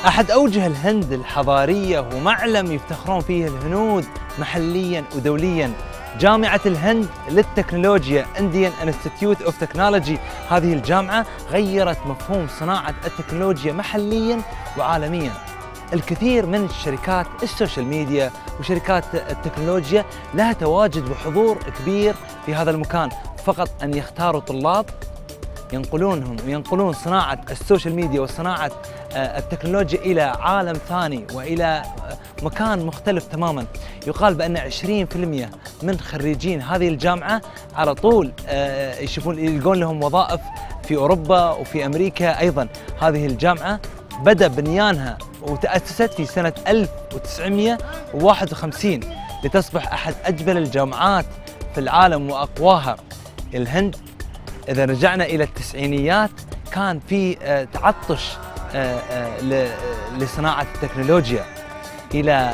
أحد أوجه الهند الحضارية ومعلم يفتخرون فيه الهنود محلياً ودولياً، جامعة الهند للتكنولوجيا Indian Institute of Technology. هذه الجامعة غيرت مفهوم صناعة التكنولوجيا محلياً وعالمياً. الكثير من شركات السوشيال ميديا وشركات التكنولوجيا لها تواجد وحضور كبير في هذا المكان، فقط أن يختاروا طلاب ينقلونهم وينقلون صناعة السوشيال ميديا وصناعة التكنولوجيا إلى عالم ثاني وإلى مكان مختلف تماما. يقال بأن 20% من خريجين هذه الجامعة على طول يلقون لهم وظائف في أوروبا وفي أمريكا أيضا. هذه الجامعة بدأ بنيانها وتأسست في سنة 1951 لتصبح أحد أجمل الجامعات في العالم وأقواها. الهند إذا رجعنا إلى التسعينيات كان في تعطش لصناعة التكنولوجيا، إلى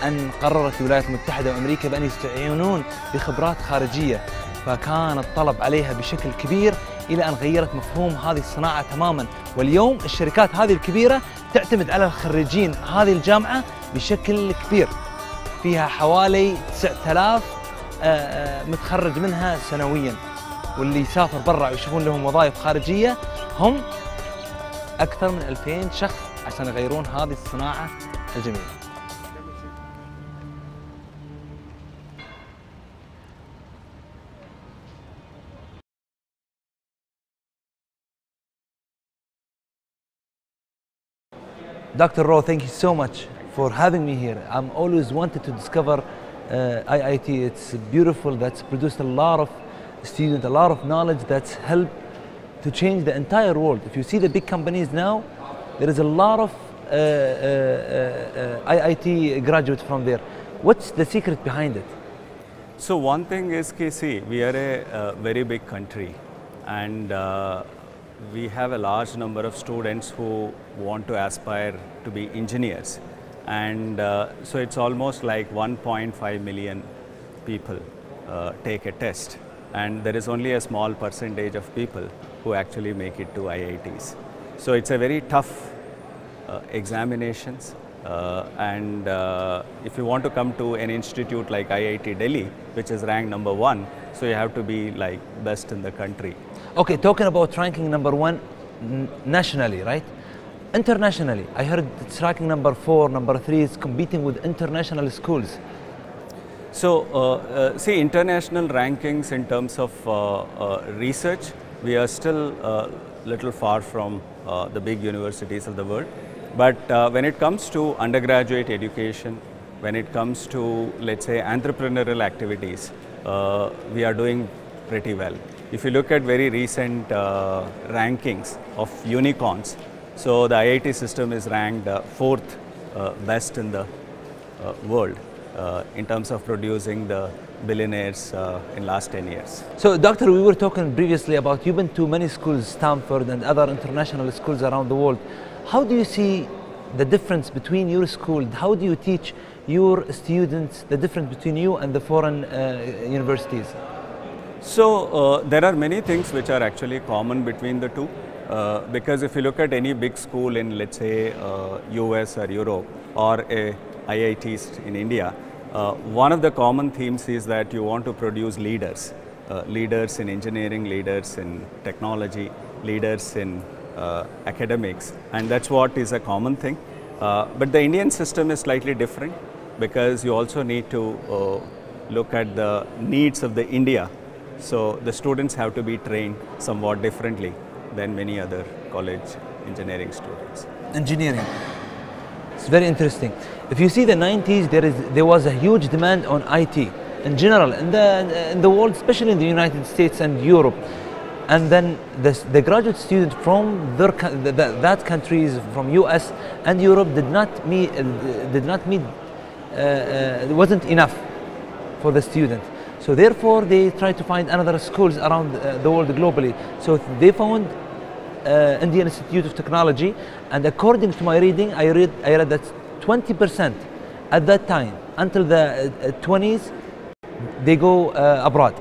أن قررت الولايات المتحدة وأمريكا بأن يستعينون بخبرات خارجية، فكان الطلب عليها بشكل كبير إلى أن غيرت مفهوم هذه الصناعة تماماً. واليوم الشركات هذه الكبيرة تعتمد على خريجين هذه الجامعة بشكل كبير، فيها حوالي 9000 متخرج منها سنوياً، واللي يسافر برا ويشوفون لهم وظائف خارجية هم أكثر من 2000 شخص عشان يغيرون هذه الصناعة الجميلة. Dr. Rowe, thank you so much for having me here. I'm always wanted to discover IIT. It's beautiful. That's produced a lot of students, a lot of knowledge that's helped to change the entire world. If you see the big companies now, there is a lot of IIT graduates from there. What's the secret behind it? So one thing is, see, we are a very big country, and we have a large number of students who want to aspire to be engineers, and so it's almost like 1.5 million people take a test, and there is only a small percentage of people who actually make it to IITs. So it's a very tough examinations, and if you want to come to an institute like IIT Delhi, which is ranked #1, so you have to be like best in the country. Okay, talking about ranking #1 nationally, right? Internationally, I heard it's ranking #4, #3 is competing with international schools. So, see, international rankings in terms of research, we are still a little far from the big universities of the world. But when it comes to undergraduate education, when it comes to, let's say, entrepreneurial activities, we are doing pretty well. If you look at very recent rankings of unicorns, so the IIT system is ranked 4th best in the world in terms of producing the billionaires in last 10 years. So, Doctor, we were talking previously about you've been to many schools, Stanford and other international schools around the world. How do you see the difference between your school? How do you teach your students the difference between you and the foreign universities? So, there are many things which are actually common between the two. Because if you look at any big school in, let's say, US or Europe, or a IITs in India, one of the common themes is that you want to produce leaders, leaders in engineering, leaders in technology, leaders in academics, and that's what is a common thing. But the Indian system is slightly different, because you also need to look at the needs of the India. So the students have to be trained somewhat differently than many other college engineering students. Engineering. It's very interesting. If you see the 90s, there was a huge demand on IT in general in the world, especially in the United States and Europe. And then the graduate students from that countries, from US and Europe, did not meet. It wasn't enough for the student. So therefore, they tried to find another schools around the world globally. So they found Indian Institute of Technology, and according to my reading, I read that 20% at that time until the 20s they go abroad.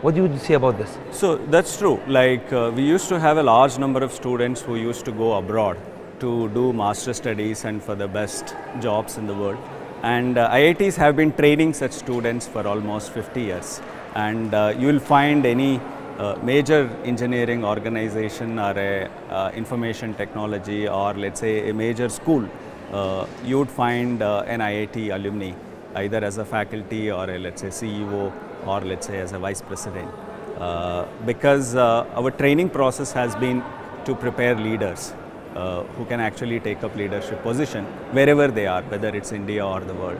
What do you say about this? So that's true. Like we used to have a large number of students who used to go abroad, to do master studies and for the best jobs in the world. And IITs have been training such students for almost 50 years. And you will find any major engineering organization or a information technology, or let's say a major school, you would find an IIT alumni either as a faculty or a, let's say, CEO, or let's say as a vice president. Because our training process has been to prepare leaders who can actually take up leadership position wherever they are, whether it's India or the world.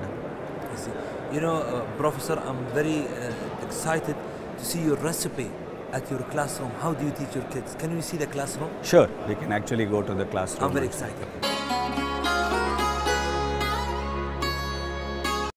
I see. You know, Professor, I'm very excited to see your recipe at your classroom. How do you teach your kids? Can we see the classroom? Sure, we can actually go to the classroom. I'm very excited.